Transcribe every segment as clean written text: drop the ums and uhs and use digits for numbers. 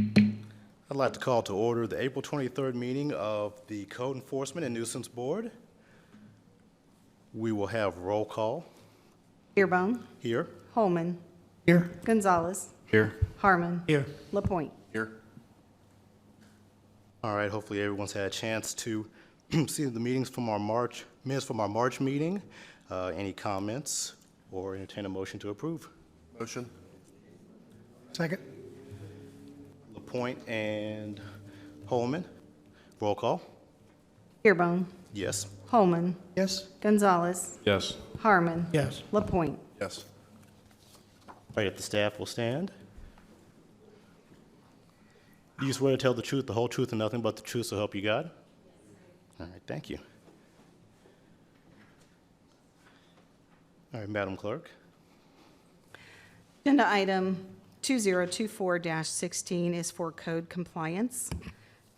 I'd like to call to order the April 23rd meeting of the Code Enforcement and Nuisance Board. We will have roll call. Beerbone. Here. Holman. Here. Gonzalez. Here. Harmon. Here. LaPointe. Here. All right, hopefully everyone's had a chance to see the minutes from our March meeting. Any comments or entertain a motion to approve? Motion. Second. LaPointe and Holman. Roll call. Beerbone. Yes. Holman. Yes. Gonzalez. Yes. Harmon. Yes. LaPointe. Yes. All right, if the staff will stand. Do you swear to tell the truth, the whole truth, and nothing but the truth, so help you God? All right, thank you. All right, Madam Clerk. Agenda item 2024-16 is for code compliance.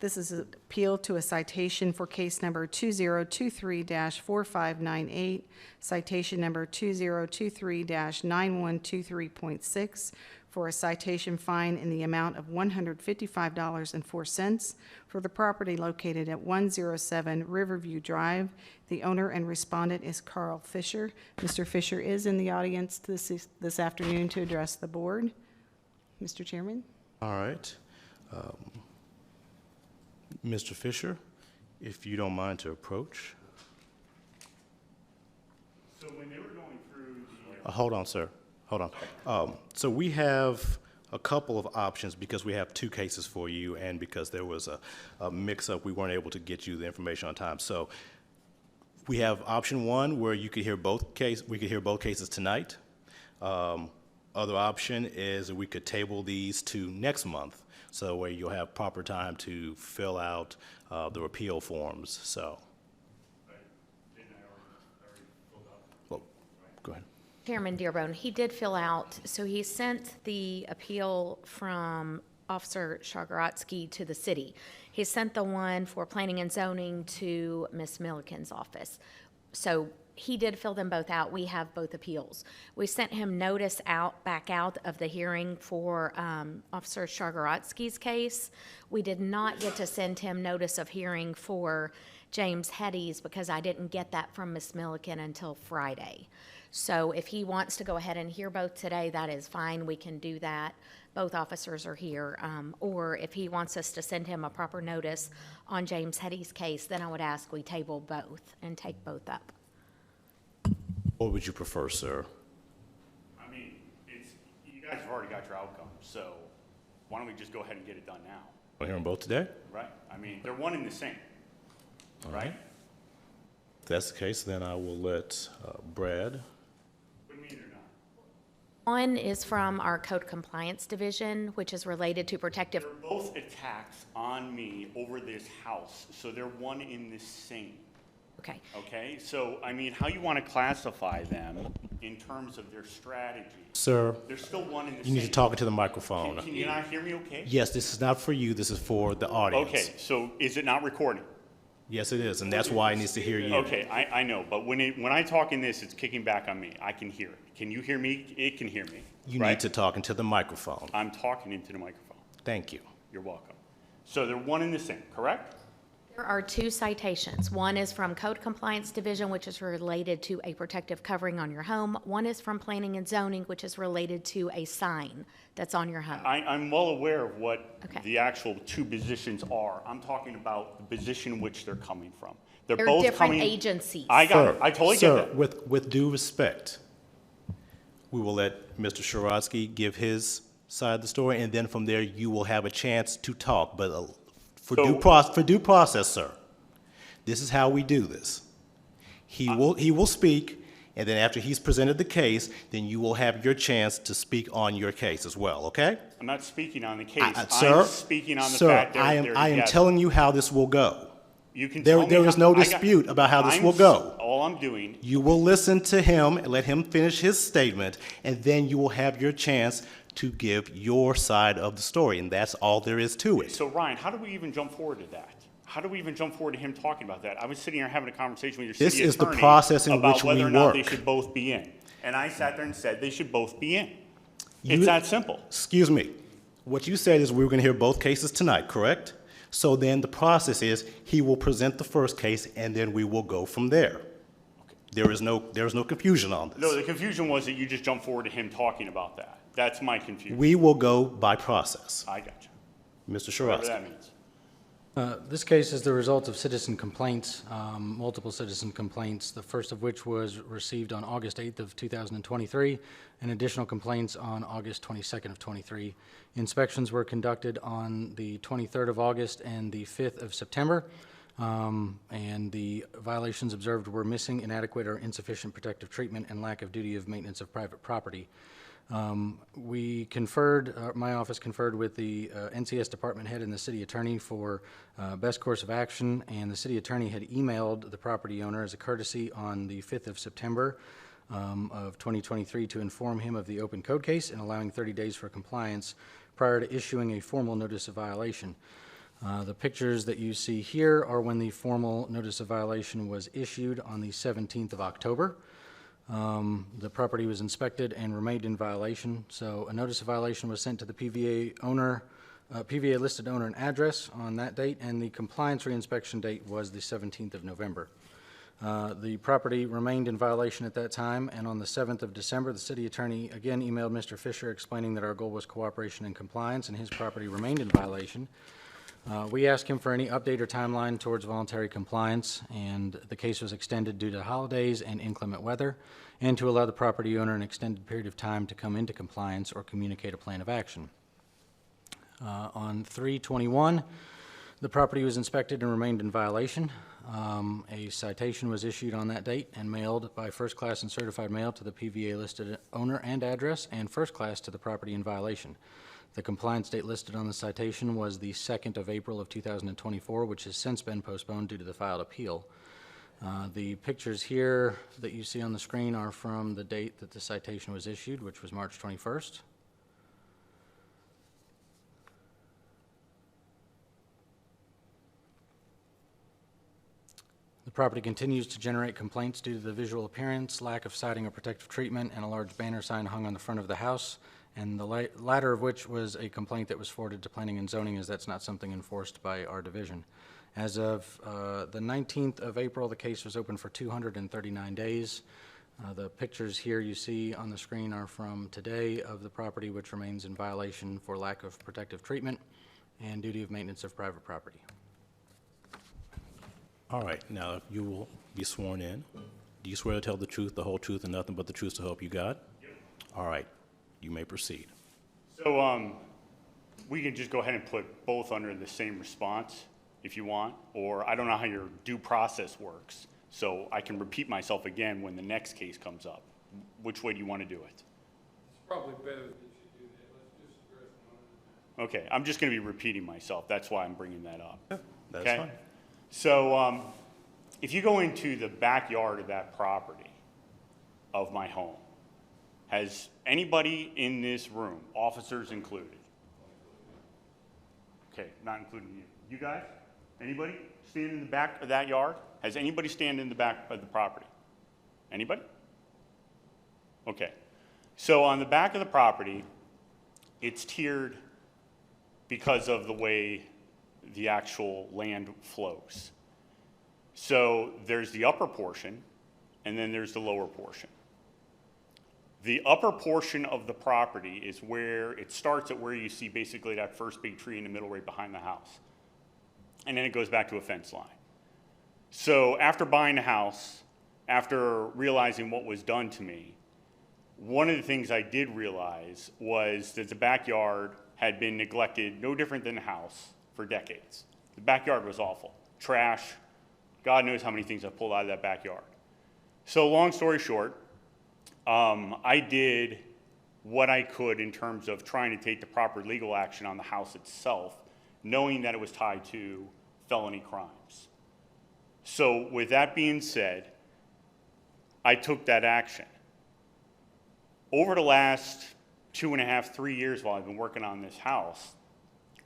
This is an appeal to a citation for case number 2023-4598, citation number 2023-9123.6, for a citation fine in the amount of $155.04 for the property located at 107 Riverview Drive. The owner and respondent is Carl Fisher. Mr. Fisher is in the audience this afternoon to address the board. Mr. Chairman? All right. Mr. Fisher, if you don't mind to approach. So when they were going through the... Hold on, sir. Hold on. So we have a couple of options because we have two cases for you, and because there was a mix-up, we weren't able to get you the information on time. So we have option one where you could hear both cases tonight. Other option is that we could table these to next month, so where you'll have proper time to fill out the repeal forms. So, well, go ahead. Chairman Dearbone, he did fill out, so he sent the appeal from Officer Shagaratsky to the city. He sent the one for planning and zoning to Ms. Milliken's office. So he did fill them both out. We have both appeals. We sent him notice back out of the hearing for Officer Shagaratsky's case. We did not get to send him notice of hearing for James Hetty's because I didn't get that from Ms. Milliken until Friday. So if he wants to go ahead and hear both today, that is fine. We can do that. Both officers are here. Or if he wants us to send him a proper notice on James Hetty's case, then I would ask we table both and take both up. What would you prefer, sir? I mean, you guys have already got your outcome, so why don't we just go ahead and get it done now, Want to hear them both today? right? I mean, they're one and the same, right? If that's the case, then I will let Brad. What do you mean they're not? One is from our Code Compliance Division, which is related to protective. They're both attacks on me over this house, so they're one in the same, Okay. okay? So, I mean, how you want to classify them in terms of their strategy? Sir, They're still one and the you same. need to talk into the microphone. Can you not hear me okay? Yes, this is not for you, this is for the audience. Okay, so is it not recording? Yes, it is, and that's why it needs to hear you. Okay, I know, but when I talk in this, it's kicking back on me. I can hear it. Can you hear me? It can hear me. You right? need to talk into the microphone. I'm talking into the microphone. Thank you. You're welcome. So they're one and the same, correct? There are two citations. One is from Code Compliance Division, which is related to a protective covering on your home. One is from Planning and Zoning, which is related to a sign that's on your home. I'm well aware of what Okay. the actual two positions are. I'm talking about the position which they're coming from. They're They're both different coming. agencies. I got it. I totally get that. Sir, with due respect, we will let Mr. Sharadsky give his side of the story, and then from there, you will have a chance to talk. But for due process, sir, this is how we do this. He will speak, and then after he's presented the case, then you will have your chance to speak on your case as well, okay? I'm not speaking on the case. Sir, I'm speaking on the fact that I am telling you how this will go. You can There tell me is how- no I got- dispute about how this I'm will go. All I'm doing, You will listen to him and let him finish his statement, and then you will have your chance to give your side of the story, and that's all there is to it. so Ryan, how do we even jump forward to that? How do we even jump forward to him talking about that? I was sitting here having a conversation with your This city is the attorney process in about which whether we or not they work. should both be in. And I sat there and said they should both be in. You- It's that simple. Excuse me. What you said is we were going to hear both cases tonight, correct? So then the process is he will present the first case and then we will go from there. There is no confusion on this. No, the confusion was that you just jumped forward to him talking about that. That's my confusion. We will go by process. I got you. Mr. Whatever Sharofsky. that means. This case is the result of citizen complaints, multiple citizen complaints, the first of which was received on August 8th of 2023, and additional complaints on August 22nd of 23. Inspections were conducted on the 23rd of August and the 5th of September, and the violations observed were missing, inadequate, or insufficient protective treatment and lack of duty of maintenance of private property. We conferred, my office conferred with the NCS department head and the city attorney for best course of action, and the city attorney had emailed the property owner as a courtesy on the 5th of September of 2023 to inform him of the open code case and allowing 30 days for compliance prior to issuing a formal notice of violation. The pictures that you see here are when the formal notice of violation was issued on the 17th of October. The property was inspected and remained in violation, so a notice of violation was sent to the PVA owner, PVA listed owner and address on that date, and the compliance reinspection date was the 17th of November. The property remained in violation at that time, and on the 7th of December, the city attorney again emailed Mr. Fisher explaining that our goal was cooperation and compliance, and his property remained in violation. We asked him for any update or timeline towards voluntary compliance, and the case was extended due to holidays and inclement weather, and to allow the property owner an extended period of time to come into compliance or communicate a plan of action. On 3/21, the property was inspected and remained in violation. A citation was issued on that date and mailed by first class and certified mail to the PVA listed owner and address, and first class to the property in violation. The compliance date listed on the citation was the 2nd of April of 2024, which has since been postponed due to the filed appeal. The pictures here that you see on the screen are from the date that the citation was issued, which was March 21st. The property continues to generate complaints due to the visual appearance, lack of siding or protective treatment, and a large banner sign hung on the front of the house, and the latter of which was a complaint that was forwarded to planning and zoning, as that's not something enforced by our division. As of the 19th of April, the case was open for 239 days. The pictures here you see on the screen are from today of the property, which remains in violation for lack of protective treatment and duty of maintenance of private property. All right, now you will be sworn in. Do you swear to tell the truth, the whole truth, and nothing but the truth to help you God? Yep. All right, you may proceed. So, we can just go ahead and put both under the same response if you want, or I don't know how your due process works, so I can repeat myself again when the next case comes up. Which way do you want to do it? It's probably better that you do that. Let's just address one. Okay, I'm just going to be repeating myself. That's why I'm bringing that up. That's Okay? fine. So, if you go into the backyard of that property of my home, has anybody in this room, officers included? Okay, not including you. You guys? Anybody stand in the back of that yard? Has anybody stand in the back of the property? Anybody? Okay. So on the back of the property, it's tiered because of the way the actual land flows. So there's the upper portion, and then there's the lower portion. The upper portion of the property is where it starts at where you see basically that first big tree in the middle right behind the house. And then it goes back to a fence line. So after buying the house, after realizing what was done to me, one of the things I did realize was that the backyard had been neglected, no different than the house, for decades. The backyard was awful. Trash, God knows how many things I pulled out of that backyard. So long story short, I did what I could in terms of trying to take the proper legal action on the house itself, knowing that it was tied to felony crimes. So with that being said, I took that action. Over the last 2.5, 3 years while I've been working on this house,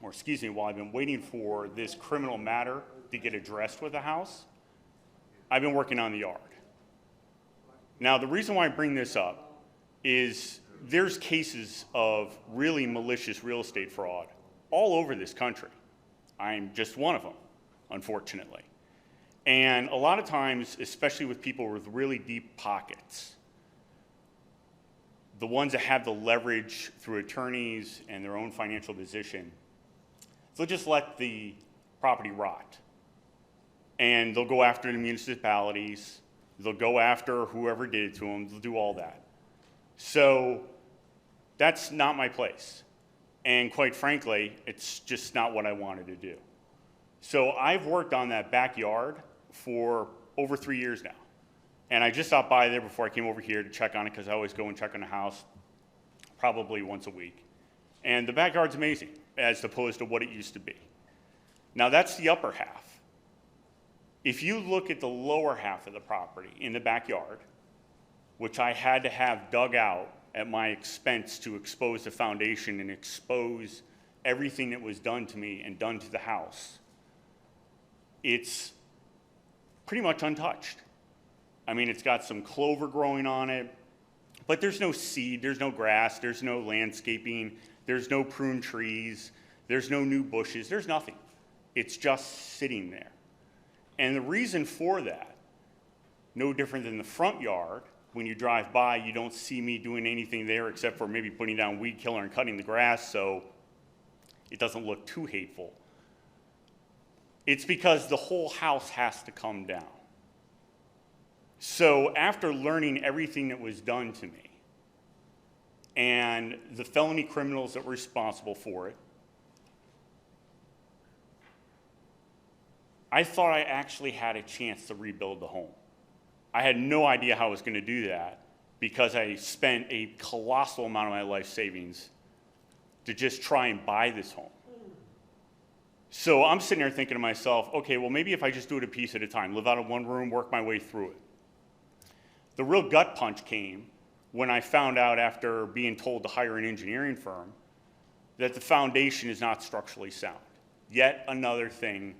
or excuse me, while I've been waiting for this criminal matter to get addressed with the house, I've been working on the yard. Now, the reason why I bring this up is there's cases of really malicious real estate fraud all over this country. I'm just one of them, unfortunately. And a lot of times, especially with people with really deep pockets, the ones that have the leverage through attorneys and their own financial position, they'll just let the property rot. And they'll go after the municipalities, they'll go after whoever did it to them, they'll do all that. So that's not my place. And quite frankly, it's just not what I wanted to do. So I've worked on that backyard for over 3 years now. And I just stopped by there before I came over here to check on it, because I always go and check on the house probably once a week. And the backyard's amazing as opposed to what it used to be. Now that's the upper half. If you look at the lower half of the property in the backyard, which I had to have dug out at my expense to expose the foundation and expose everything that was done to me and done to the house, it's pretty much untouched. I mean, it's got some clover growing on it, but there's no seed, there's no grass, there's no landscaping, there's no prune trees, there's no new bushes, there's nothing. It's just sitting there. And the reason for that, no different than the front yard, when you drive by, you don't see me doing anything there except for maybe putting down weed killer and cutting the grass so it doesn't look too hateful. It's because the whole house has to come down. So after learning everything that was done to me and the felony criminals that were responsible for it, I thought I actually had a chance to rebuild the home. I had no idea how I was going to do that because I spent a colossal amount of my life savings to just try and buy this home. So I'm sitting there thinking to myself, okay, well, maybe if I just do it a piece at a time, live out of one room, work my way through it. The real gut punch came when I found out, after being told to hire an engineering firm, that the foundation is not structurally sound. Yet another thing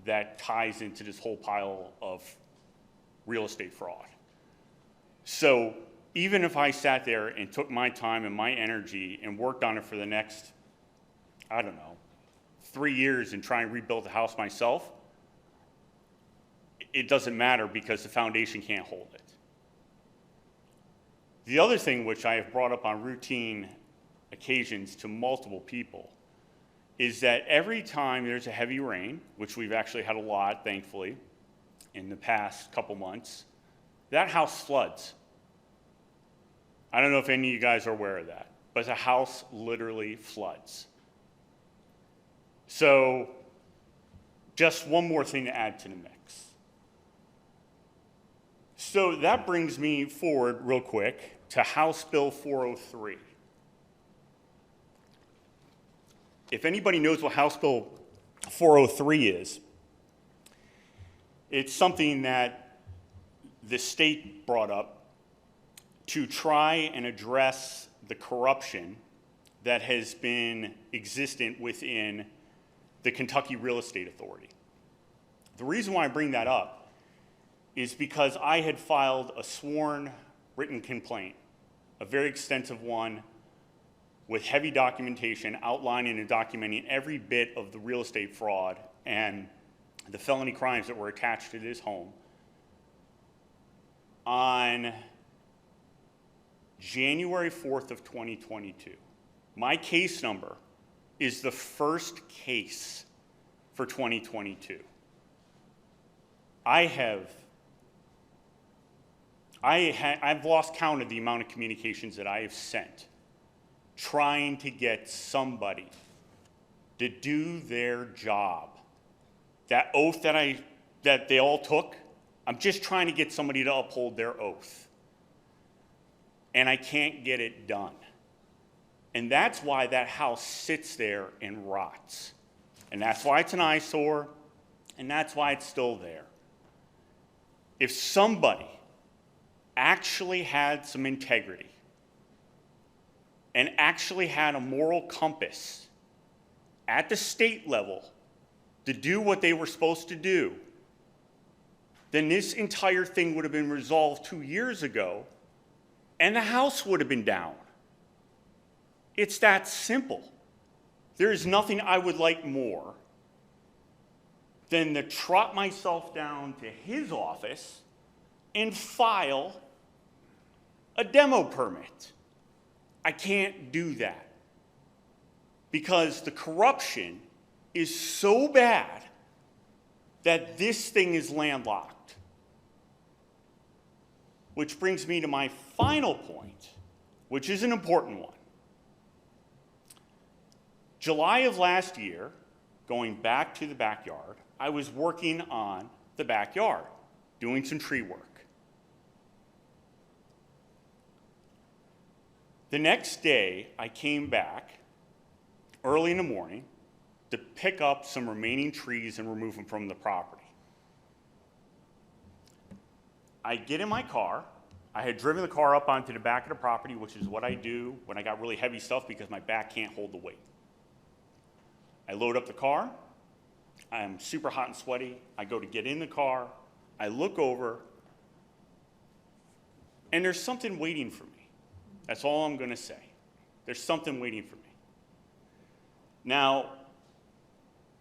that ties into this whole pile of real estate fraud. So even if I sat there and took my time and my energy and worked on it for the next, I don't know, 3 years and try and rebuild the house myself, it doesn't matter because the foundation can't hold it. The other thing which I have brought up on routine occasions to multiple people is that every time there's a heavy rain, which we've actually had a lot, thankfully, in the past couple months, that house floods. I don't know if any of you guys are aware of that, but the house literally floods. So just one more thing to add to the mix. So that brings me forward real quick to House Bill 403. If anybody knows what House Bill 403 is, it's something that the state brought up to try and address the corruption that has been existent within the Kentucky Real Estate Authority. The reason why I bring that up is because I had filed a sworn written complaint, a very extensive one with heavy documentation outlining and documenting every bit of the real estate fraud and the felony crimes that were attached to this home on January 4th of 2022. My case number is the first case for 2022. I've lost count of the amount of communications that I have sent trying to get somebody to do their job. That oath that they all took, I'm just trying to get somebody to uphold their oath. And I can't get it done. And that's why that house sits there and rots. And that's why it's an eyesore, and that's why it's still there. If somebody actually had some integrity and actually had a moral compass at the state level to do what they were supposed to do, then this entire thing would have been resolved 2 years ago, and the house would have been down. It's that simple. There is nothing I would like more than to trot myself down to his office and file a demo permit. I can't do that because the corruption is so bad that this thing is landlocked. Which brings me to my final point, which is an important one. July of last year, going back to the backyard, I was working on the backyard, doing some tree work. The next day, I came back early in the morning to pick up some remaining trees and remove them from the property. I get in my car. I had driven the car up onto the back of the property, which is what I do when I got really heavy stuff because my back can't hold the weight. I load up the car. I'm super hot and sweaty. I go to get in the car. I look over, and there's something waiting for me. That's all I'm going to say. There's something waiting for me. Now,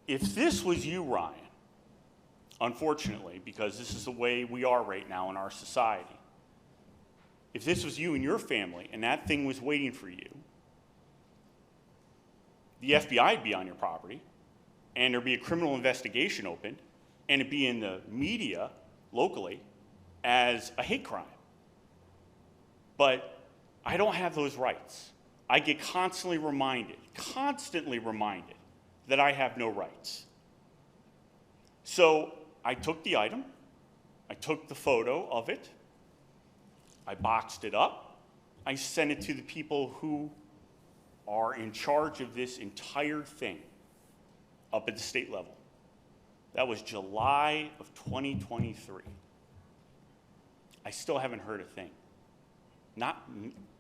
if this was you, Ryan, unfortunately, because this is the way we are right now in our society, if this was you and your family and that thing was waiting for you, the FBI would be on your property, and there'd be a criminal investigation opened, and it'd be in the media locally as a hate crime. But I don't have those rights. I get constantly reminded that I have no rights. So I took the item, I took the photo of it, I boxed it up, I sent it to the people who are in charge of this entire thing up at the state level. That was July of 2023. I still haven't heard a thing. Not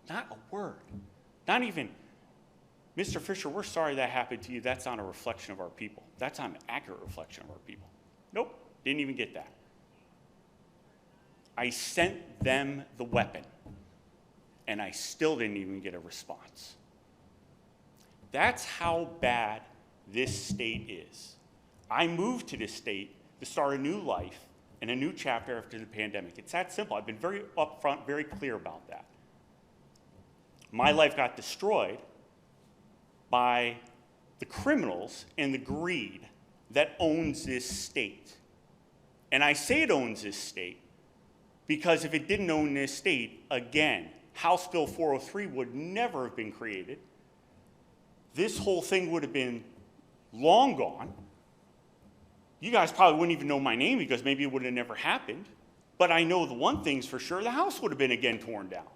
a word. Not even, Mr. Fisher, we're sorry that happened to you. That's not a reflection of our people. That's not an accurate reflection of our people. Nope, didn't even get that. I sent them the weapon, and I still didn't even get a response. That's how bad this state is. I moved to this state to start a new life and a new chapter after the pandemic. It's that simple. I've been very upfront, very clear about that. My life got destroyed by the criminals and the greed that owns this state. And I say it owns this state because if it didn't own this state, again, House Bill 403 would never have been created. This whole thing would have been long gone. You guys probably wouldn't even know my name because maybe it would have never happened. But I know the one thing's for sure, the house would have been again torn down.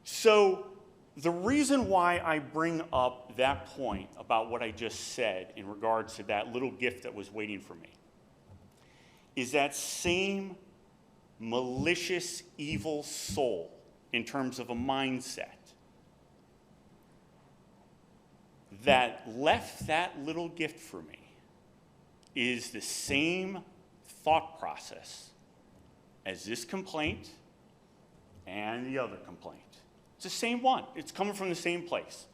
So the reason why I bring up that point about what I just said in regards to that little gift that was waiting for me is that same malicious, evil soul in terms of a mindset that left that little gift for me is the same thought process as this complaint and the other complaint. It's the same one. It's coming from the same place.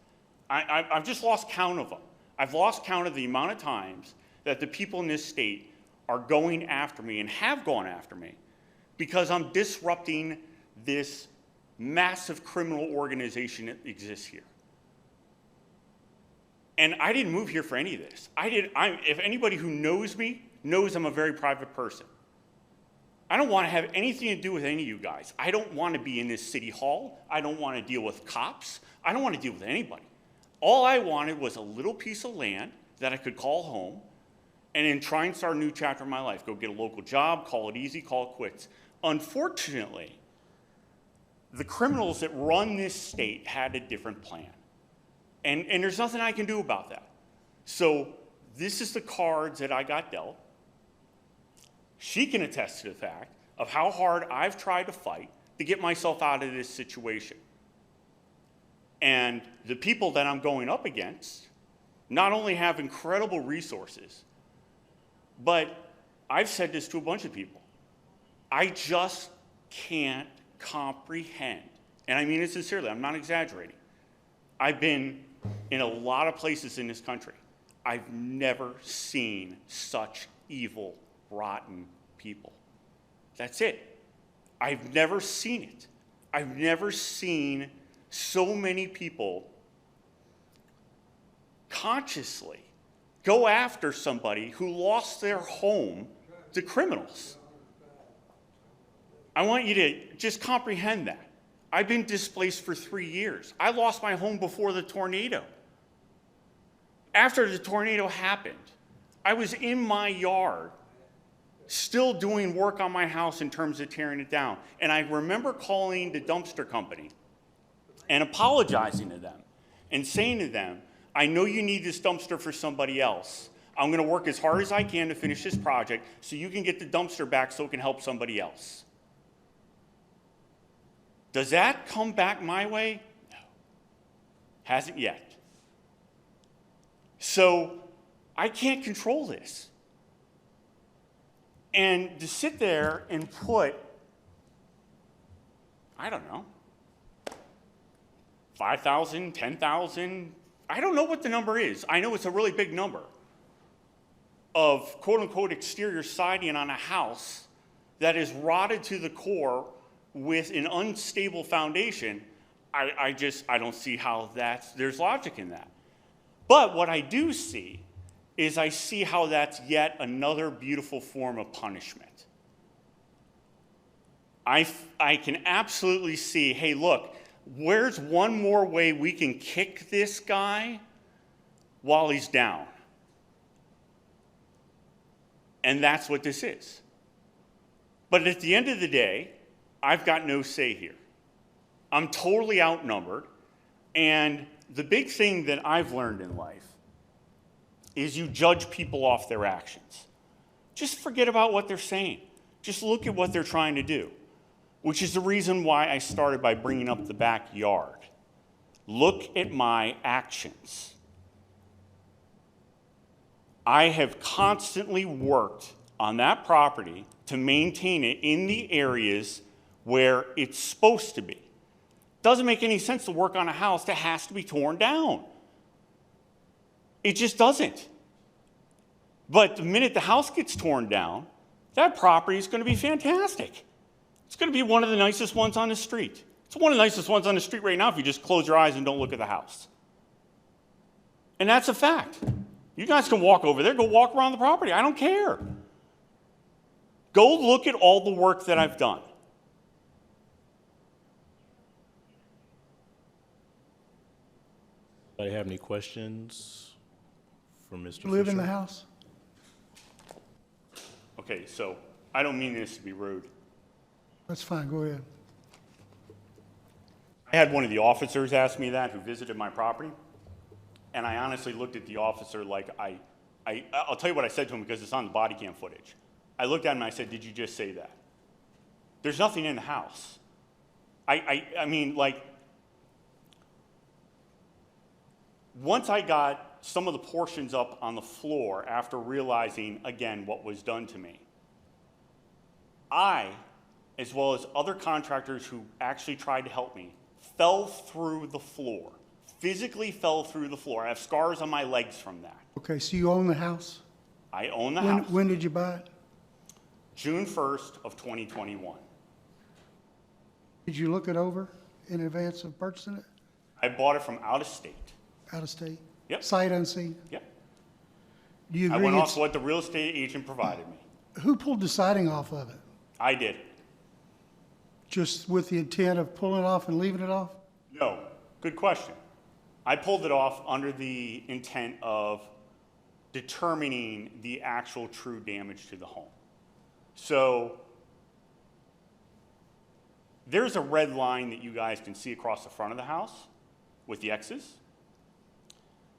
I've just lost count of them. I've lost count of the amount of times that the people in this state are going after me and have gone after me because I'm disrupting this massive criminal organization that exists here. And I didn't move here for any of this. If anybody who knows me knows I'm a very private person. I don't want to have anything to do with any of you guys. I don't want to be in this city hall. I don't want to deal with cops. I don't want to deal with anybody. All I wanted was a little piece of land that I could call home and then try and start a new chapter in my life. Go get a local job, call it easy, call it quits. Unfortunately, the criminals that run this state had a different plan. And there's nothing I can do about that. So this is the cards that I got dealt. She can attest to the fact of how hard I've tried to fight to get myself out of this situation. And the people that I'm going up against not only have incredible resources, but I've said this to a bunch of people. I just can't comprehend, and I mean it sincerely, I'm not exaggerating, I've been in a lot of places in this country. I've never seen such evil, rotten people. That's it. I've never seen it. I've never seen so many people consciously go after somebody who lost their home to criminals. I want you to just comprehend that. I've been displaced for 3 years. I lost my home before the tornado. After the tornado happened, I was in my yard still doing work on my house in terms of tearing it down. And I remember calling the dumpster company and apologizing to them and saying to them, I know you need this dumpster for somebody else. I'm going to work as hard as I can to finish this project so you can get the dumpster back so it can help somebody else. Does that come back my way? No. Hasn't yet. So I can't control this. And to sit there and put, I don't know, 5,000, 10,000, I don't know what the number is. I know it's a really big number of quote unquote exterior siding on a house that is rotted to the core with an unstable foundation. I don't see how there's logic in that. But what I do see is I see how that's yet another beautiful form of punishment. I can absolutely see, hey, look, where's one more way we can kick this guy while he's down? And that's what this is. But at the end of the day, I've got no say here. I'm totally outnumbered. And the big thing that I've learned in life is you judge people off their actions. Just forget about what they're saying. Just look at what they're trying to do, which is the reason why I started by bringing up the backyard. Look at my actions. I have constantly worked on that property to maintain it in the areas where it's supposed to be. Doesn't make any sense to work on a house that has to be torn down. It just doesn't. But the minute the house gets torn down, that property is going to be fantastic. It's going to be one of the nicest ones on the street. It's one of the nicest ones on the street right now if you just close your eyes and don't look at the house. And that's a fact. You guys can walk over there, go walk around the property. I don't care. Go look at all the work that I've done. Anybody have any questions for Mr. Fisher? Live in the house? Okay, so I don't mean this to be rude. That's fine, go ahead. I had one of the officers ask me that who visited my property, and I honestly looked at the officer like I'll tell you what I said to him because it's on the body cam footage. I looked at him and I said, did you just say that? There's nothing in the house. I mean, like, once I got some of the portions up on the floor after realizing, again, what was done to me, I, as well as other contractors who actually tried to help me, fell through the floor, physically fell through the floor. I have scars on my legs from that. Okay, so you own the house? I own the house. When did you buy it? June 1st of 2021. Did you look it over in advance of purchasing it? I bought it from out of state. Out of state? Yep. Sight unseen? Yep. Do you I agree went it's, off what the real estate agent provided me. who pulled the siding off of it? I did. Just with the intent of pulling it off and leaving it off? No, good question. I pulled it off under the intent of determining the actual true damage to the home. So there's a red line that you guys can see across the front of the house with the X's.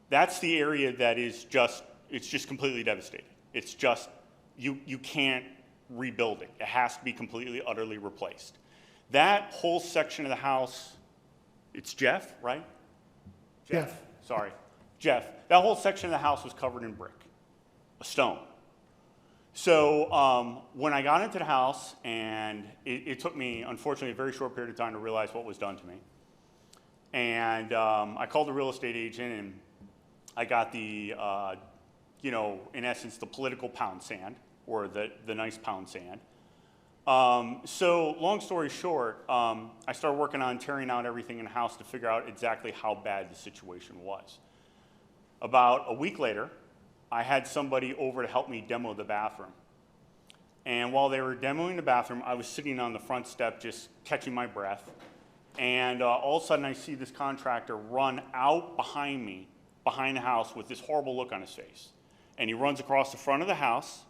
That's the area that is just, it's just completely devastated. It's just, you can't rebuild it. It has to be completely, utterly replaced. That whole section of the house, it's Jeff, right? Yeah. Sorry, Jeff. That whole section of the house was covered in brick, a stone. So when I got into the house, and it took me, unfortunately, a very short period of time to realize what was done to me, And I called the real estate agent, and I got the, you know, in essence, the political pound sand, or the nice pound sand. So long story short, I started working on tearing out everything in the house to figure out exactly how bad the situation was. About a week later, I had somebody over to help me demo the bathroom. And while they were demoing the bathroom, I was sitting on the front step just catching my breath. And all of a sudden I see this contractor run out behind me, behind the house, with this horrible look on his face. And he runs across the front of the house,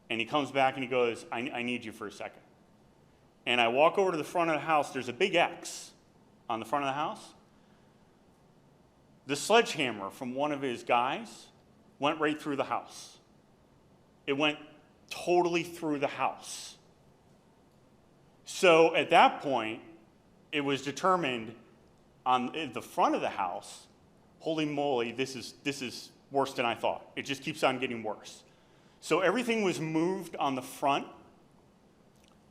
and he comes back and he goes, I need you for a second. And I walk over to the front of the house. There's a big X on the front of the house. The sledgehammer from one of his guys went right through the house. It went totally through the house. So at that point, it was determined on the front of the house, holy moly, this is worse than I thought. It just keeps on getting worse. So everything was moved on the front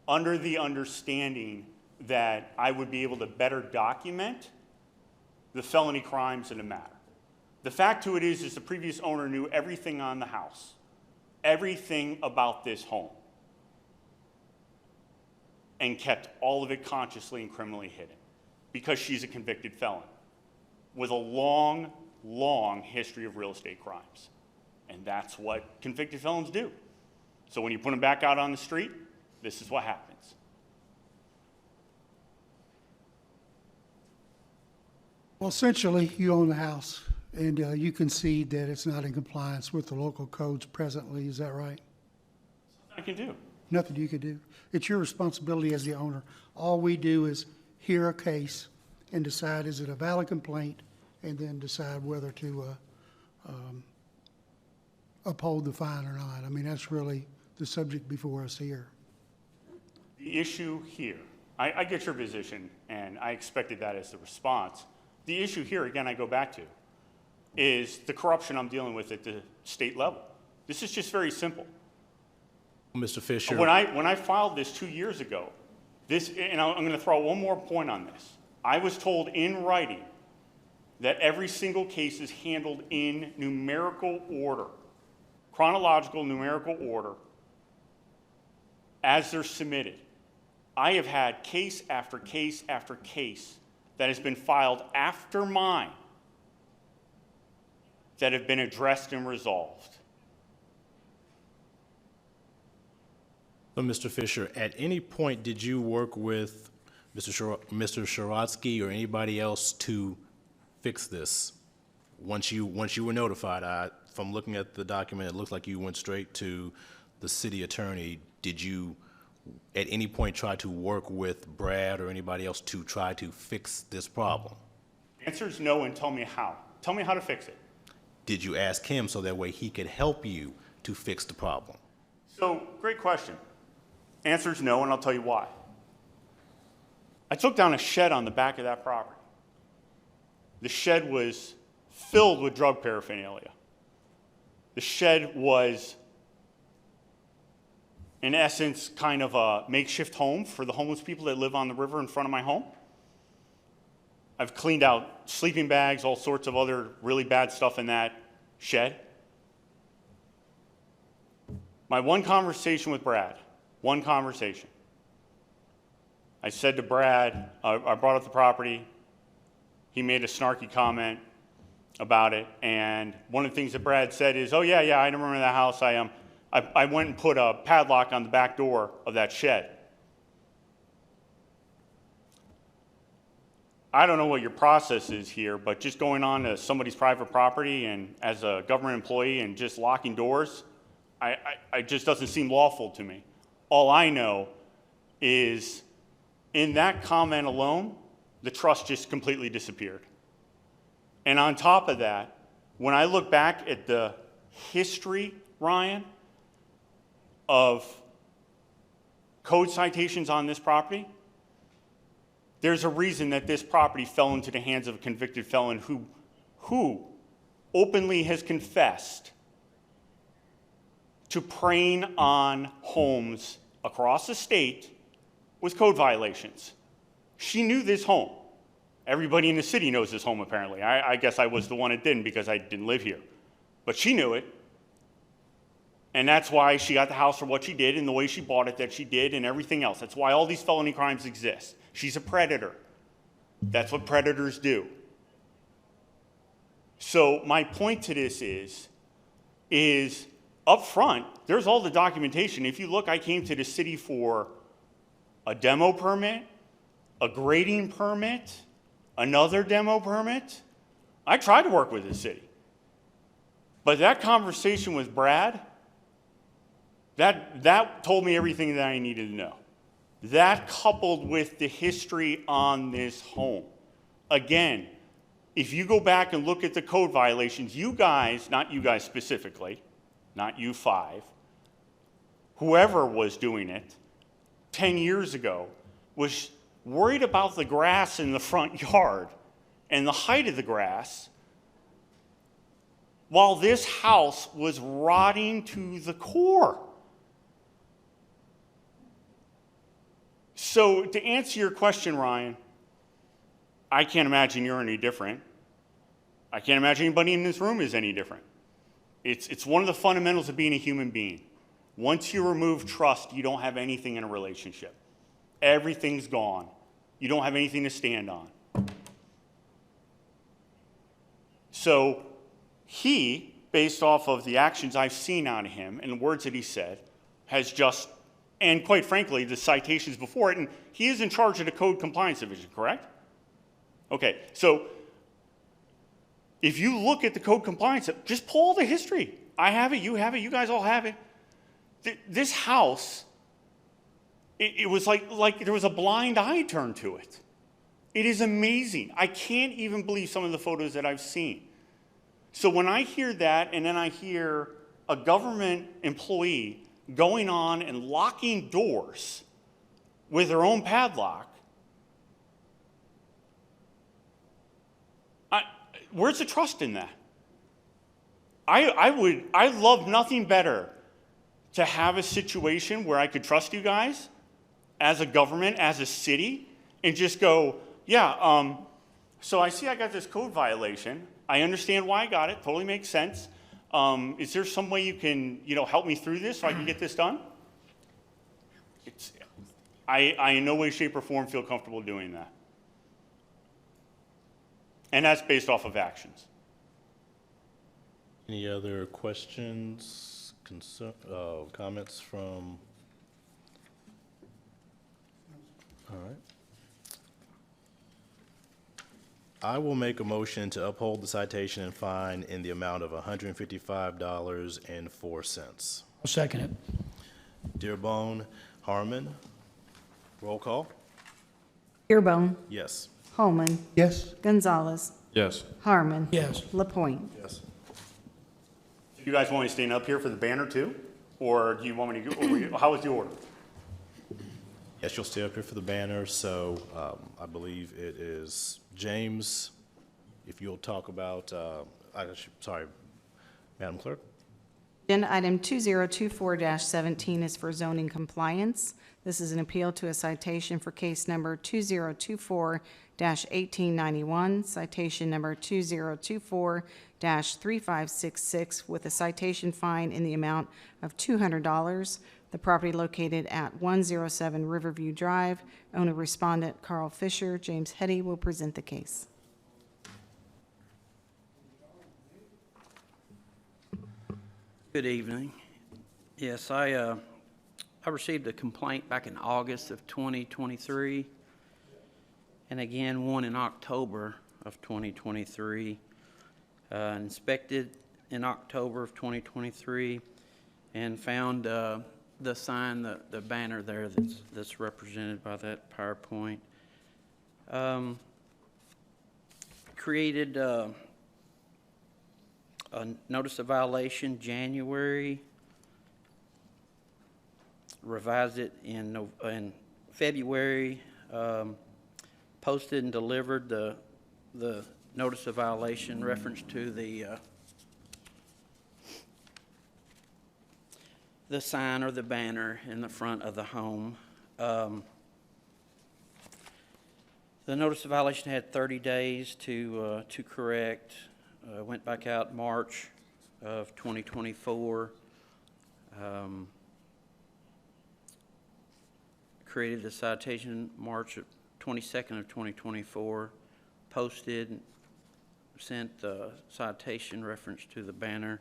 under the understanding that I would be able to better document the felony crimes in the matter. The fact to it is the previous owner knew everything on the house, everything about this home, and kept all of it consciously and criminally hidden because she's a convicted felon with a long, long history of real estate crimes. And that's what convicted felons do. So when you put them back out on the street, this is what happens. Well, essentially, you own the house, and you concede that it's not in compliance with the local codes presently. Is that right? I can do. Nothing you could do. It's your responsibility as the owner. All we do is hear a case and decide, is it a valid complaint, and then decide whether to uphold the fine or not. I mean, that's really the subject before us here. The issue here, I get your position, and I expected that as the response. The issue here, again, I go back to, is the corruption I'm dealing with at the state level. This is just very simple. Mr. Fisher. When I filed this 2 years ago, and I'm going to throw one more point on this. I was told in writing that every single case is handled in numerical order, chronological numerical order, as they're submitted. I have had case after case after case that has been filed after mine that have been addressed and resolved. So, Mr. Fisher, at any point did you work with Mr. Sharatsky or anybody else to fix this? Once you were notified, from looking at the document, it looks like you went straight to the city attorney. Did you at any point try to work with Brad or anybody else to try to fix this problem? The answer is no, and tell me how. Tell me how to fix it. Did you ask him so that way he could help you to fix the problem? So, great question. Answer is no, and I'll tell you why. I took down a shed on the back of that property. The shed was filled with drug paraphernalia. The shed was, in essence, kind of a makeshift home for the homeless people that live on the river in front of my home. I've cleaned out sleeping bags, all sorts of other really bad stuff in that shed. My one conversation with Brad, one conversation. I said to Brad, I brought up the property. He made a snarky comment about it, and one of the things that Brad said is, oh yeah, I remember that house. I went and put a padlock on the back door of that shed. I don't know what your process is here, but just going on to somebody's private property and as a government employee and just locking doors, I just doesn't seem lawful to me. All I know is in that comment alone, the trust just completely disappeared. And on top of that, when I look back at the history, Ryan, of code citations on this property, there's a reason that this property fell into the hands of a convicted felon who openly has confessed to preying on homes across the state with code violations. She knew this home. Everybody in the city knows this home, apparently. I guess I was the one that didn't because I didn't live here. But she knew it. And that's why she got the house for what she did and the way she bought it that she did and everything else. That's why all these felony crimes exist. She's a predator. That's what predators do. So my point to this is up front, there's all the documentation. If you look, I came to the city for a demo permit, a grading permit, another demo permit. I tried to work with the city. But that conversation with Brad, that told me everything that I needed to know. That coupled with the history on this home. Again, if you go back and look at the code violations, you guys, not you guys specifically, not you five, whoever was doing it 10 years ago was worried about the grass in the front yard and the height of the grass while this house was rotting to the core. So to answer your question, Ryan, I can't imagine you're any different. I can't imagine anybody in this room is any different. It's one of the fundamentals of being a human being. Once you remove trust, you don't have anything in a relationship. Everything's gone. You don't have anything to stand on. So he, based off of the actions I've seen out of him and the words that he said, has just, and quite frankly, the citations before it, and he is in charge of the Code Compliance Division, correct? Okay, so if you look at the Code Compliance, just pull all the history. I have it, you guys all have it. This house, it was like there was a blind eye turned to it. It is amazing. I can't even believe some of the photos that I've seen. So when I hear that, and then I hear a government employee going on and locking doors with their own padlock, where's the trust in that? I'd love nothing better to have a situation where I could trust you guys as a government, as a city, and just go, yeah, so I see I got this code violation. I understand why I got it. Totally makes sense. Is there some way you can, help me through this so I can get this done? I in no way, shape, or form feel comfortable doing that. And that's based off of actions. Any other questions, comments from? All right. I will make a motion to uphold the citation and fine in the amount of $155.04. I'll second it. Dearbone, Harmon, roll call. Earbone, Yes. Holman, Yes? Gonzalez, Yes. Harmon. Yes. LaPointe. Yes. You guys want me to stand up here for the banner too? Or do you want me to go, how was the order? Yes, you'll stay up here for the banner. So I believe it is James, if you'll talk about, sorry, Madam Clerk. Agenda item 2024-17 is for zoning compliance. This is an appeal to a citation for case number 2024-1891, citation number 2024-3566, with a citation fine in the amount of $200. The property located at 107 Riverview Drive. Owner respondent Carl Fisher. James Hetty will present the case. Good evening. Yes, I received a complaint back in August of 2023, and again one in October of 2023. Inspected in October of 2023 and found the sign, the banner there that's represented by that PowerPoint. Created a notice of violation January, revised it in February, posted and delivered the notice of violation reference to the sign or the banner in the front of the home. The The notice of violation had 30 days to correct. Went back out March of 2024. Created a citation March 22nd of 2024. Posted, sent the citation reference to the banner.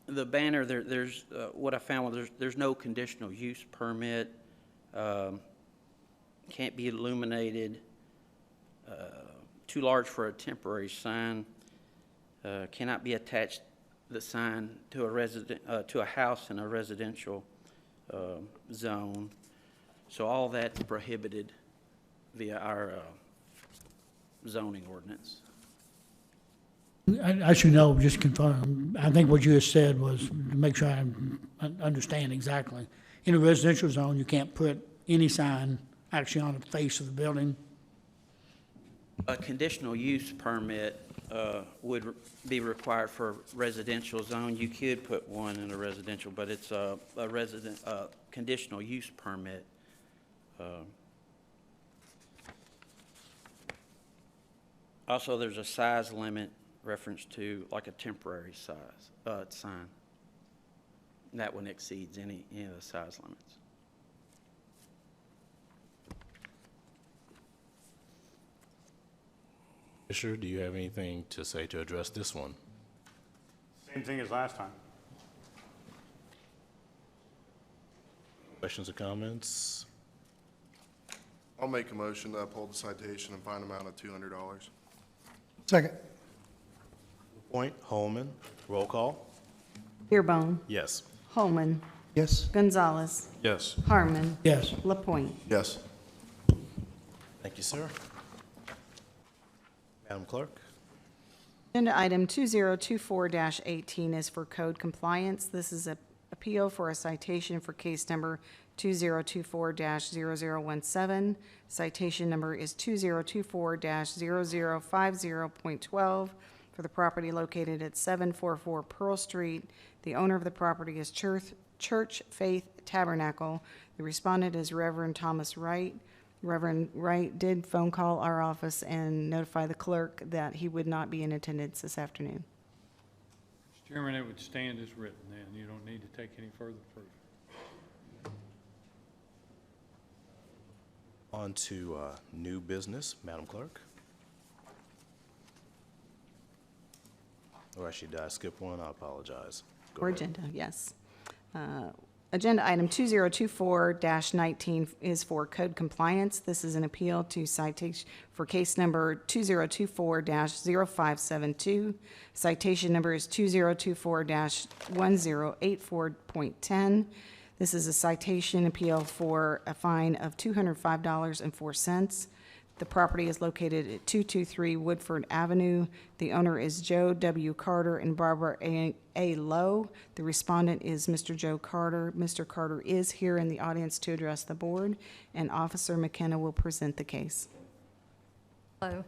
The banner, there's, what I found was there's no conditional use permit, can't be illuminated, too large for a temporary sign, cannot be attached, the sign, to a house in a residential zone. So all that's prohibited via our zoning ordinance. I should know, just confirm, I think what you just said was, to make sure I understand exactly. In a residential zone, you can't put any sign actually on the face of the building. A conditional use permit would be required for a residential zone. You could put one in a residential, but it's a conditional use permit. Also, there's a size limit reference to like a temporary size sign. That one exceeds any of the size limits. Fisher, do you have anything to say to address this one? Same thing as last time. Questions or comments? I'll make a motion to uphold the citation and fine amount of $200. Second. Point, Holman, roll call? Beerbone, Yes. Holman, Yes. Gonzalez, Yes. Harmon, Yes. Lapointe. Yes. Thank you, sir. Madam Clerk? Agenda item 2024-18 is for code compliance. This is an appeal for a citation for case number 2024-0017. Citation number is 2024-0050.12 for the property located at 744 Pearl Street. The owner of the property is Church Faith Tabernacle. The respondent is Reverend Thomas Wright. Reverend Wright did phone call our office and notify the clerk that he would not be in attendance this afternoon. Mr. Chairman, it would stand as written then. You don't need to take any further proof. On to new business, Madam Clerk. Or actually, did I skip one? I apologize. Go Or ahead. agenda, yes. Agenda item 2024-19 is for code compliance. This is an appeal to citation for case number 2024-0572. Citation number is 2024-1084.10. This is a citation appeal for a fine of $205.04. The property is located at 223 Woodford Avenue. The owner is Joe W. Carter and Barbara A. Lowe. The respondent is Mr. Joe Carter. Mr. Carter is here in the audience to address the board, and Officer McKenna will present the case. Hello.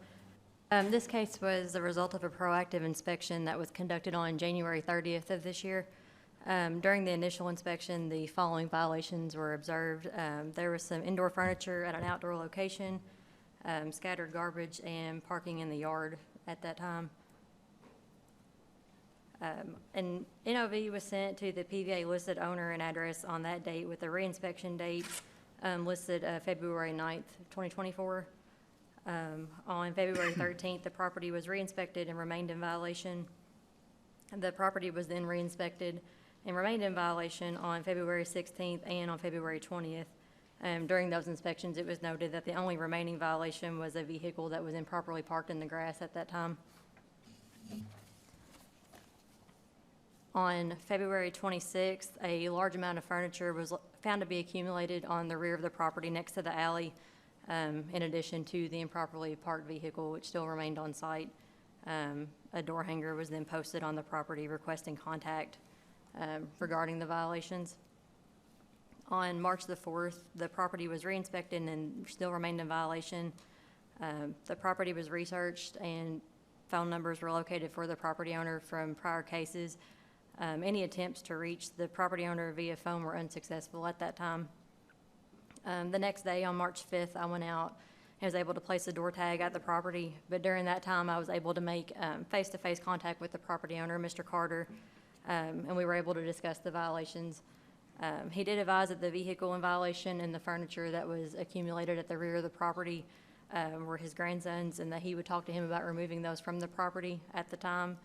This case was the result of a proactive inspection that was conducted on January 30th of this year. During the initial inspection, the following violations were observed. There was some indoor furniture at an outdoor location, scattered garbage, and parking in the yard at that time. An NOV was sent to the PVA listed owner and address on that date with the reinspection date listed February 9th, 2024. On February 13th, the property was reinspected and remained in violation. The property was then reinspected and remained in violation on February 16th and on February 20th. During those inspections, it was noted that the only remaining violation was a vehicle that was improperly parked in the grass at that time. On February 26th, a large amount of furniture was found to be accumulated on the rear of the property next to the alley, in addition to the improperly parked vehicle, which still remained on site. A door hanger was then posted on the property requesting contact regarding the violations. On March the 4th, the property was re-inspected and still remained in violation. The property was researched and phone numbers were located for the property owner from prior cases. Any attempts to reach the property owner via phone were unsuccessful at that time. The next day, on March 5th, I went out and was able to place a door tag at the property, but during that time, I was able to make face-to-face contact with the property owner, Mr. Carter, and we were able to discuss the violations. He did advise that the vehicle in violation and the furniture that was accumulated at the rear of the property were his grandson's, and that he would talk to him about removing those from the property at the time.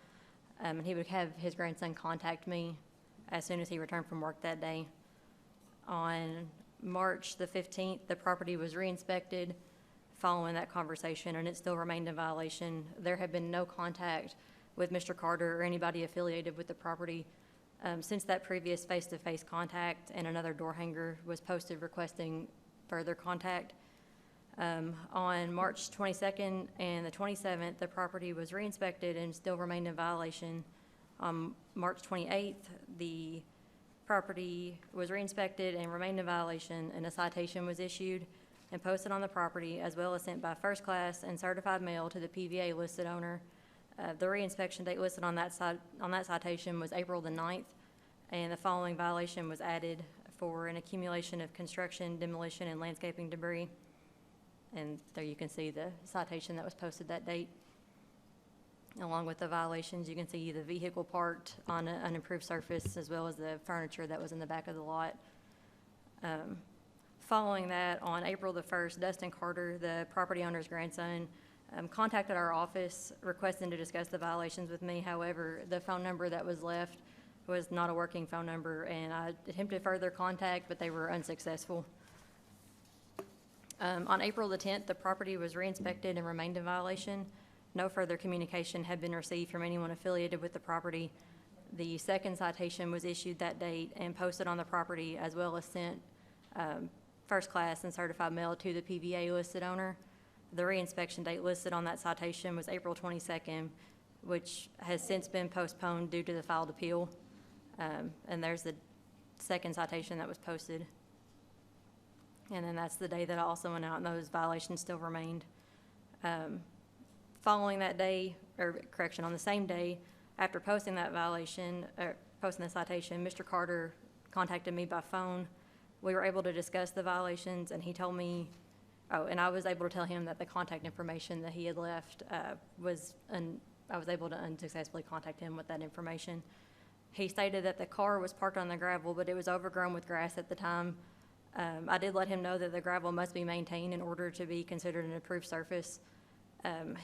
And he would have his grandson contact me as soon as he returned from work that day. On March the 15th, the property was re-inspected following that conversation, and it still remained in violation. There had been no contact with Mr. Carter or anybody affiliated with the property since that previous face-to-face contact, and another door hanger was posted requesting further contact. On March 22nd and the 27th, the property was re-inspected and still remained in violation. On March 28th, the property was re-inspected and remained in violation, and a citation was issued and posted on the property, as well as sent by first class and certified mail to the PVA listed owner. The re-inspection date listed on that citation was April the 9th, and the following violation was added for an accumulation of construction, demolition, and landscaping debris. And there you can see the citation that was posted that date. Along with the violations, you can see the vehicle parked on an unimproved surface, as well as the furniture that was in the back of the lot. Following that, on April the 1st, Dustin Carter, the property owner's grandson, contacted our office requesting to discuss the violations with me. However, the phone number that was left was not a working phone number, and I attempted further contact, but they were unsuccessful. On April the 10th, the property was re-inspected and remained in violation. No further communication had been received from anyone affiliated with the property. The second citation was issued that date and posted on the property, as well as sent first class and certified mail to the PVA listed owner. The re-inspection date listed on that citation was April 22nd, which has since been postponed due to the filed appeal. And there's the second citation that was posted. And then that's the day that I also went out and those violations still remained. Following that day, or correction, on the same day, after posting that violation, or posting the citation, Mr. Carter contacted me by phone. We were able to discuss the violations, and he told me, and I was able to tell him that the contact information that he had left I was able to unsuccessfully contact him with that information. He stated that the car was parked on the gravel, but it was overgrown with grass at the time. I did let him know that the gravel must be maintained in order to be considered an approved surface.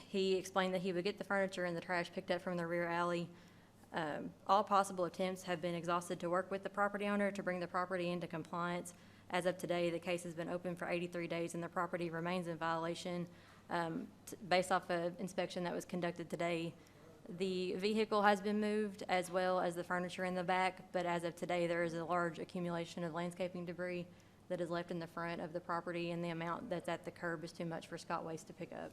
He explained that he would get the furniture and the trash picked up from the rear alley. All possible attempts have been exhausted to work with the property owner to bring the property into compliance. As of today, the case has been open for 83 days and the property remains in violation. Based off of inspection that was conducted today, the vehicle has been moved as well as the furniture in the back, but as of today, there is a large accumulation of landscaping debris that is left in the front of the property, and the amount that's at the curb is too much for Scott Waste to pick up.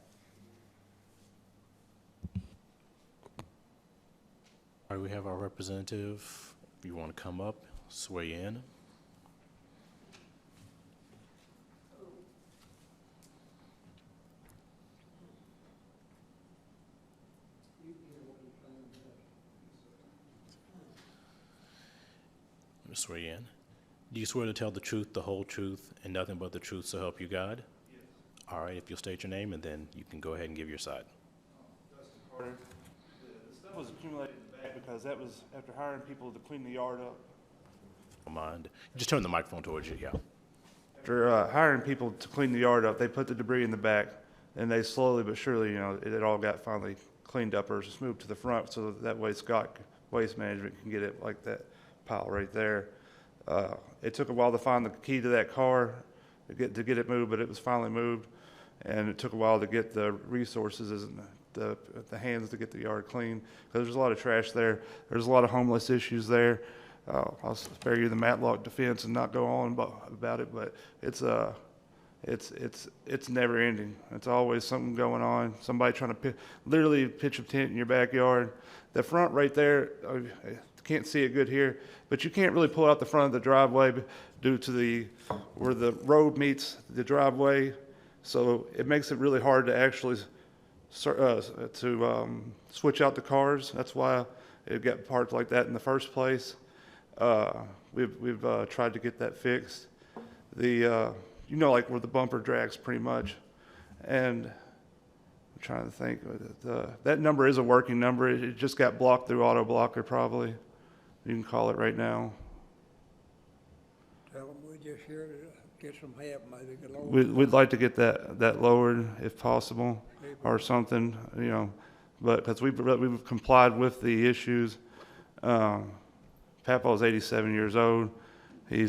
All right, we have our representative. If you want to come up, swear in. Swear you in. Do you swear to tell the truth, the whole truth, and nothing but the truth, so help you God? Yes. All right, if you'll state your name, and then you can go ahead and give your side. Dustin Carter. The stuff was accumulated in the back because that was after hiring people to clean the yard up. Don't mind. Just turn the microphone towards you, yeah. After hiring people to clean the yard up, they put the debris in the back, and they slowly but surely, it all got finally cleaned up or just moved to the front, so that way Scott Waste Management can get it like that pile right there. It took a while to find the key to that car to get it moved, but it was finally moved, and it took a while to get the resources and the hands to get the yard clean, because there's a lot of trash there. There's a lot of homeless issues there. I'll spare you the Matlock defense and not go on about it, but it's never ending. It's always something going on. Somebody trying to literally pitch a tent in your backyard. The front right there, can't see it good here, but you can't really pull out the front of the driveway due to where the road meets the driveway. So it makes it really hard to actually switch out the cars. That's why it got parked like that in the first place. We've tried to get that fixed. Like where the bumper drags pretty much. And I'm trying to think, that number is a working number. It just got blocked through auto blocker probably. You can call it right now. Tell them we're just here to get some help, maybe get lower. We'd like to get that lowered if possible, or something, but because we've complied with the issues. Papa's 87 years old. He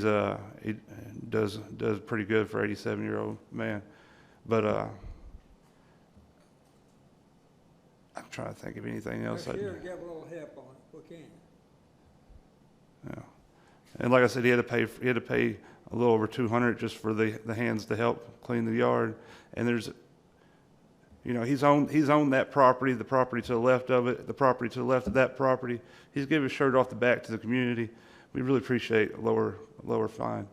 does pretty good for 87-year-old man, but I'm trying to think of anything else. We're here to get a little help on it, if we can. Yeah, and like I said, he had to pay a little over $200 just for the hands to help clean the yard. And there's, he's owned that property, the property to the left of it, the property to the left of that property. He's giving his shirt off the back to the community. We really appreciate a lower fine.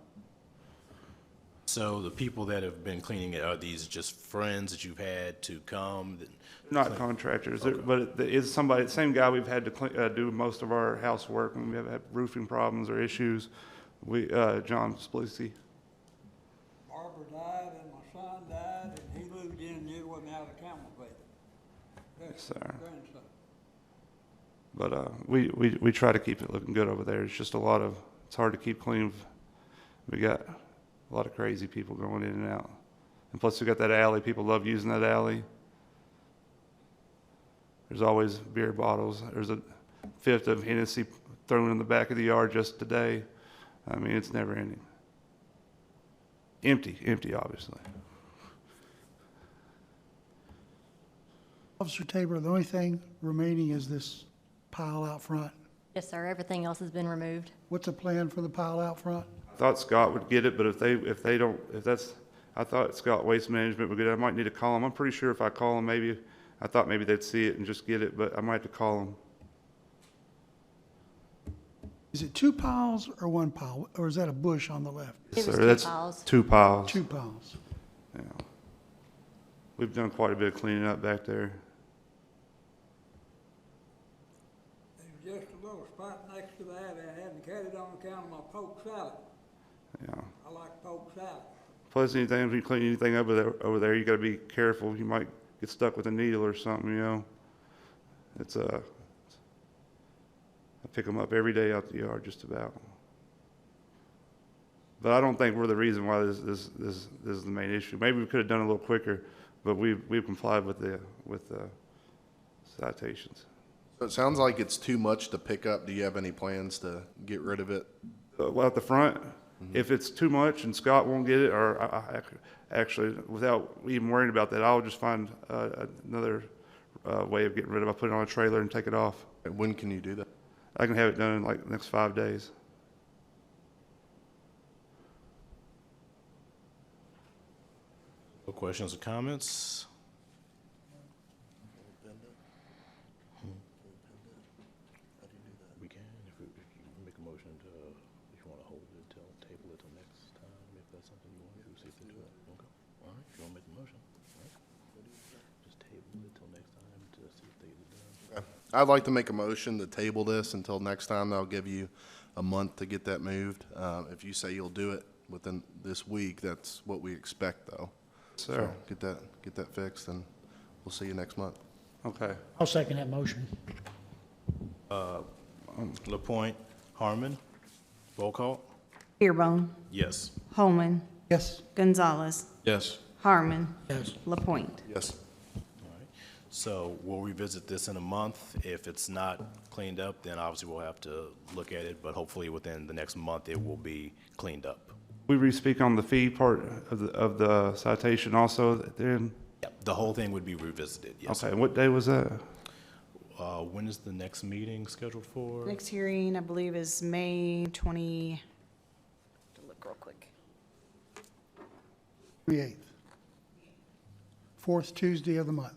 So the people that have been cleaning it, are these just friends that you've had to come? Not contractors, but it's somebody, same guy we've had to do most of our housework when we have had roofing problems or issues. John Splicey. Barbara died and my son died and he moved in and knew wasn't out of Campbellville. Yes, sir. Grandson. But we try to keep it looking good over there. It's just it's hard to keep clean. We got a lot of crazy people going in and out. And plus we got that alley. People love using that alley. There's always beer bottles. There's a fifth of Hennessy thrown in the back of the yard just today. I mean, it's never ending. Empty, obviously. Officer Tabor, the only thing remaining is this pile out front. Yes, sir. Everything else has been removed. What's the plan for the pile out front? I thought Scott would get it, but I thought Scott Waste Management would get it. I might need to call him. I'm pretty sure if I call him, I thought maybe they'd see it and just get it, but I might have to call them. Is it two piles or one pile, or is that a bush on the left? It was Sir, two that's piles. 2 piles. Two piles. Yeah. We've done quite a bit of cleaning up back there. There's just a little spot next to that I hadn't carried on account of my poke salad. Yeah. I like poke salad. Plus, if you clean anything over there, you got to be careful. You might get stuck with a needle or something. It's I pick them up every day out the yard, just about. But I don't think we're the reason why this is the main issue. Maybe we could have done it a little quicker, but we've complied with the citations. So it sounds like it's too much to pick up. Do you have any plans to get rid of it? Well, at the front, if it's too much and Scott won't get it, or I actually, without even worrying about that, I'll just find another way of getting rid of it. I'll put it on a trailer and take it off. When can you do that? I can have it done in like the next 5 days. No questions or comments? We can, if you make a motion to, if you want to hold it till, table it till next time, if that's something you want to do, see if they do it. Okay, all right, if you want to make the motion, all right. Just table it till next time to see if they get it done. I'd like to make a motion to table this until next time. That'll give you a month to get that moved. If you say you'll do it within this week, that's what we expect, though. Sir. So get that fixed, and we'll see you next month. Okay. I'll second that motion. LaPointe, Harmon, roll call? Beerbone, Yes. Holman, Yes. Gonzalez, Yes. Harmon, Yes. LaPointe. Yes. All right, so we'll revisit this in a month. If it's not cleaned up, then obviously we'll have to look at it, but hopefully within the next month, it will be cleaned up. We re-speak on the fee part of the citation also then? Yep, the whole thing would be revisited, yes. Okay, and what day was that? When is the next meeting scheduled for? Next hearing, I believe, is May 20, to look real quick. 28th. Fourth Tuesday of the month.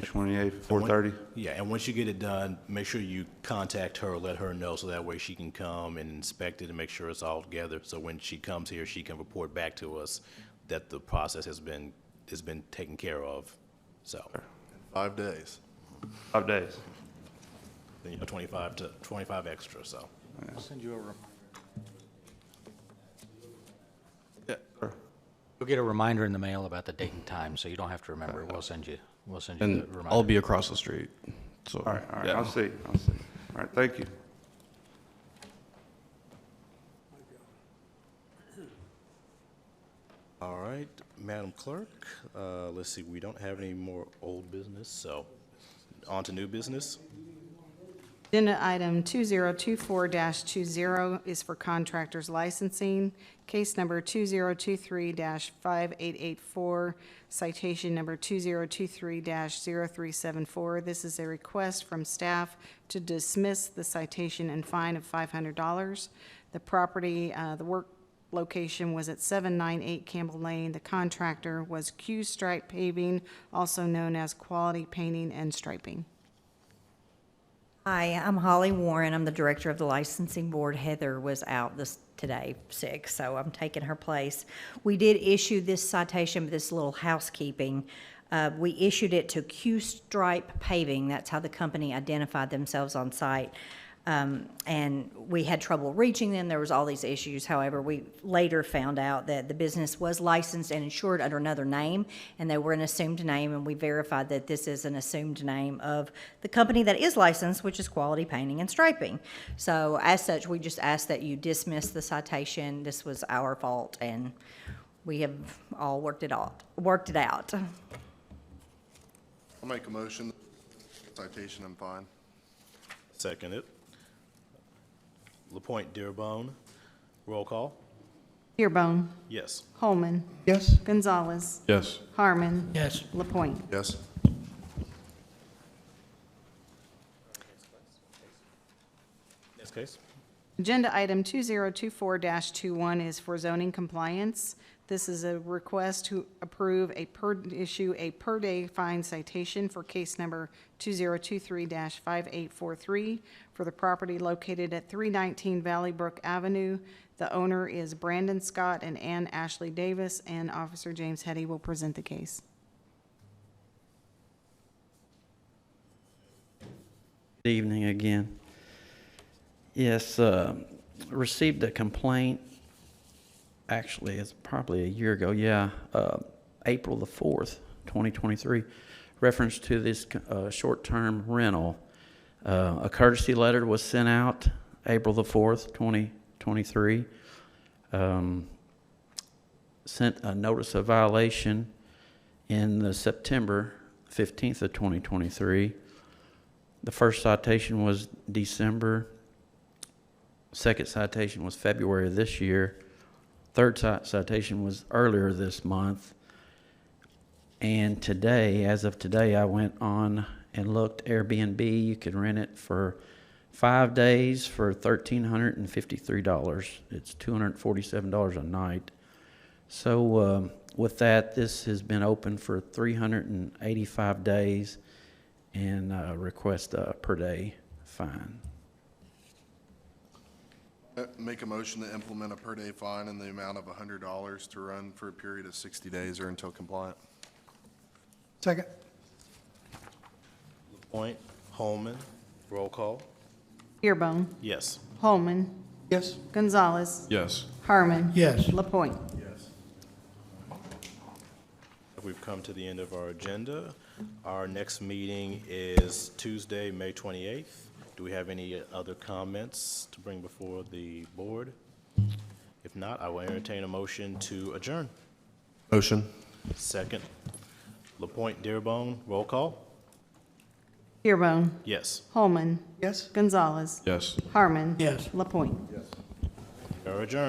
28th, 4:30? Yeah, and once you get it done, make sure you contact her, let her know, so that way she can come and inspect it and make sure it's all together. So when she comes here, she can report back to us that the process has been taken care of. So, 5 days. 5 days. then you know, 25 extra, so. I'll send you a reminder. You'll get a reminder in the mail about the date and time, so you don't have to remember it. We'll send you the And reminder. I'll be across the street. So, All right, yeah. I'll see. All right, thank you. All right, Madam Clerk, let's see, we don't have any more old business, so on to new business. Agenda item 2024-20 is for contractors licensing. Case number 2023-5884, citation number 2023-0374. This is a request from staff to dismiss the citation and fine of $500. The property, the work location was at 798 Campbell Lane. The contractor was Q Stripe Paving, also known as Quality Painting and Striping. Hi, I'm Holly Warren. I'm the director of the licensing board. Heather was out today, sick, so I'm taking her place. We did issue this citation, this little housekeeping. We issued it to Q Stripe Paving. That's how the company identified themselves on site. And we had trouble reaching them. There was all these issues. However, we later found out that the business was licensed and insured under another name, and they were an assumed name, and we verified that this is an assumed name of the company that is licensed, which is Quality Painting and Striping. So as such, we just ask that you dismiss the citation. This was our fault, and we have all worked it out. I'll make a motion, citation and fine. Second it. LaPointe Dearborn, roll call. Dearborn. Yes. Holman. Yes? Gonzalez. Yes. Harmon. Yes. LaPointe. Yes. Next case. Agenda item 2024-21 is for zoning compliance. This is a request to approve issue a per-day fine citation for case number 2023-5843 for the property located at 319 Valley Brook Avenue. The owner is Brandon Scott and Ann Ashley Davis, and Officer James Hetty will present the case. Good evening again. Yes, received a complaint, actually, it's probably a year ago, April the 4th, 2023, reference to this short-term rental. A courtesy letter was sent out April the 4th, 2023. Sent a notice of violation in the September 15th of 2023. The first citation was December. Second citation was February of this year. Third citation was earlier this month. And today, as of today, I went on and looked Airbnb. You can rent it for 5 days for $1,353. It's $247 a night. So with that, this has been open for 385 days and request a per day fine. Make a motion to implement a per-day fine in the amount of $100 to run for a period of 60 days or until compliant. Second? LaPointe, Holman, roll call. Dearborn. Yes. Holman. Yes? Gonzalez. Yes. Harmon. Yes. LaPointe. Yes. We've come to the end of our agenda. Our next meeting is Tuesday, May 28th. Do we have any other comments to bring before the board? If not, I will entertain a motion to adjourn. Motion. Second. LaPointe Dearborn, roll call. Dearborn. Yes. Holman. Yes? Gonzalez. Yes. Harmon. Yes. LaPointe. We are adjourned.